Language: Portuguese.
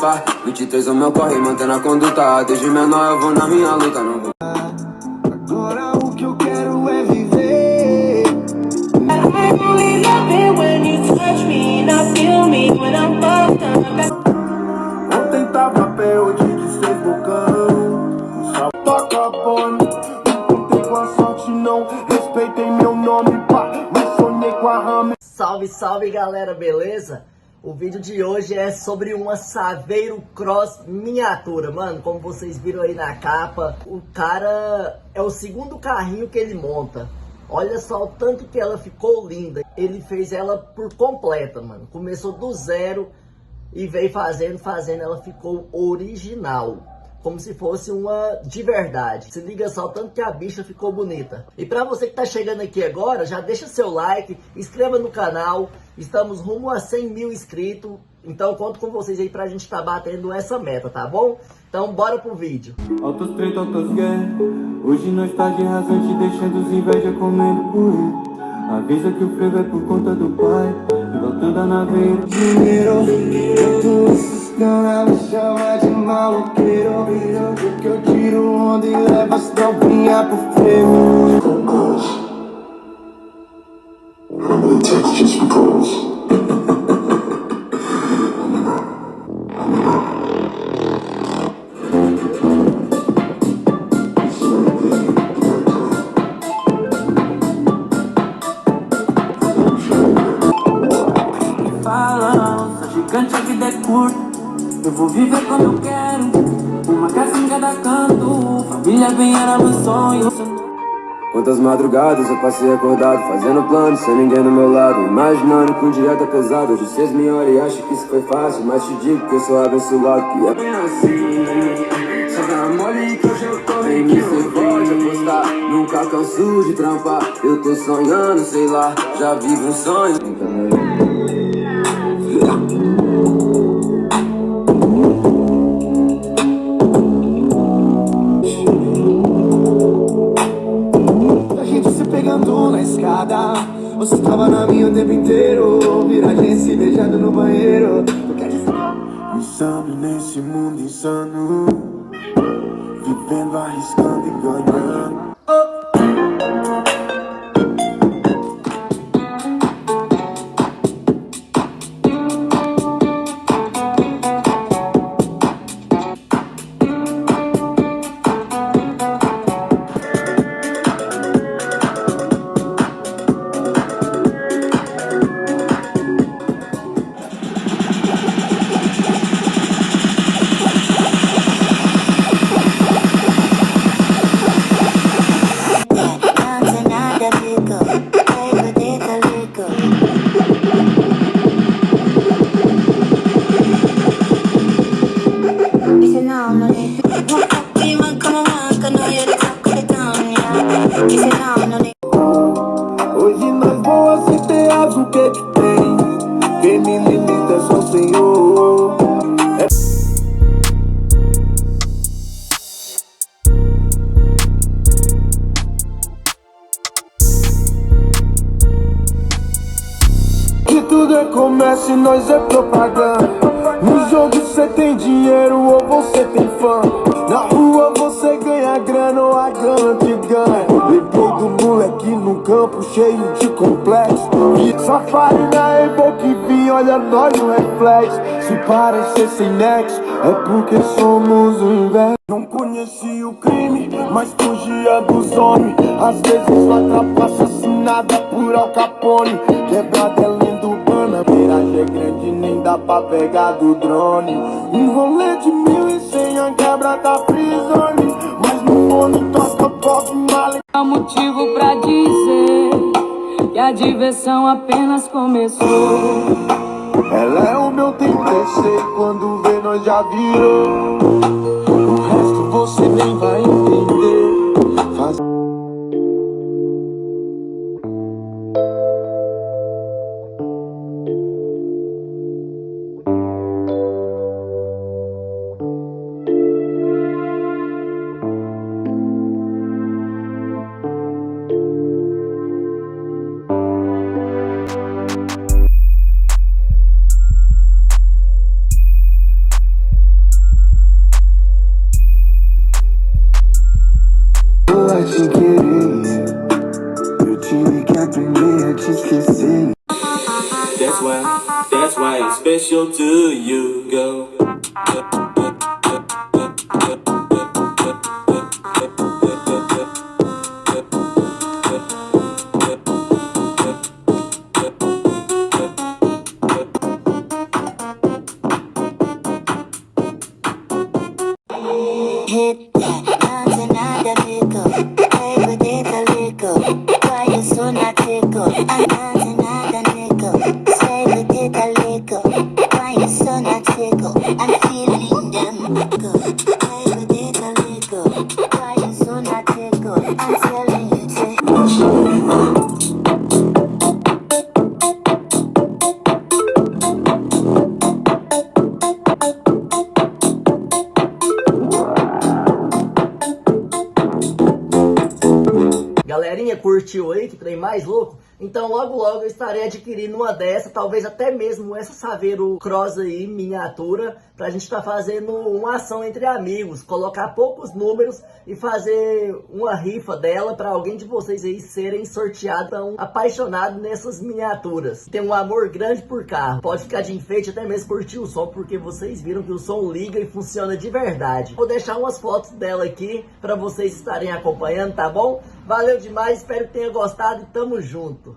pá. 23 o meu corre, mantendo a conduta. Desde menor eu vou na minha luta, não vou. Agora o que eu quero é viver. I only love it when you touch me and I feel me when I'm fucked up. Ontem tava pé, hoje desfez bocão. Toca bone, não contei com a sorte não. Respeitei meu nome, pá, mas sonhei com a rama. Salve, salve galera, beleza? O vídeo de hoje é sobre uma Saveiro Cross miniatura, mano. Como vocês viram aí na capa, o cara é o segundo carrinho que ele monta. Olha só o tanto que ela ficou linda. Ele fez ela por completa, mano. Começou do zero e veio fazendo, ela ficou original. Como se fosse uma de verdade. Se liga só o tanto que a bicha ficou bonita. E pra você que tá chegando aqui agora, já deixa seu like, inscreva no canal. Estamos rumo a 100 mil inscritos. Então conto com vocês aí pra gente tá batendo essa meta, tá bom? Então bora pro vídeo. Altos treta, altas guerras. Hoje nós tá de rasante, deixando os inveja comendo poeira. Avisa que o frevo é por conta do pai. Voltando a naveira. Dinheiro, não me chama de maloqueiro. Porque eu tiro onda e levo as trombinhas pro frevo. I'm gonna text just because. Gigante, a vida é curta, eu vou viver como eu quero. Uma casa em cada canto, família bem era meu sonho. Quantas madrugadas eu passei acordado, fazendo planos, sem ninguém do meu lado. Imaginando que um dia tá pesado, hoje vocês me olham e acham que isso foi fácil. Mas te digo que eu sou abençoado, que é bem assim. Só dá mole que hoje eu tô rico. Você pode apostar, nunca canso de trampar. Eu tô sonhando, sei lá, já vivo um sonho. Na escada, você estava na minha o tempo inteiro. Viragem se beijando no banheiro. Tu quer dizer? Insano nesse mundo insano, vivendo, arriscando e ganhando. Hoje nós voamos sem ter azul que te tem. Quem me limita é só o Senhor. Que tudo é comércio e nós é propaganda. No jogo você tem dinheiro ou você tem fã. Na rua você ganha grana ou a grana te ganha. Lembrei do moleque no campo cheio de complexo. E safari na Ebo que vi, olha nós no reflexo. Se parecer sem nexo, é porque somos o inverso. Não conheci o crime, mas fugia dos homens. Às vezes sua trapa assassinada por Al Capone. Quebrada é lenda urbana, miragem é grande, nem dá pra pegar do drone. Um rolê de 1100, a quebra da prisão. Mas no fone toca pop mala. Há motivo pra dizer que a diversão apenas começou. Ela é o meu TTC, quando vê nós já virou. O resto você nem vai entender. That's why it's special to you, girl. Hit that, mountain under pickle. Play with it a little. Why you so not tickle? I'm mountain under nickel. Stay with it a little. Why you so not tickle? I'm feeling them good. Play with it a little. Why you so not tickle? I'm telling you to. Galerinha, curtiu aí? Que trem mais louco? Então logo logo eu estarei adquirindo uma dessa, talvez até mesmo essa Saveiro Cross aí, miniatura, pra gente estar fazendo uma ação entre amigos, colocar poucos números e fazer uma rifa dela pra alguém de vocês aí serem sorteados, tão apaixonados nessas miniaturas. Tem um amor grande por carro, pode ficar de enfeite, até mesmo curtir o som, porque vocês viram que o som liga e funciona de verdade. Vou deixar umas fotos dela aqui pra vocês estarem acompanhando, tá bom? Valeu demais, espero que tenha gostado e tamo junto.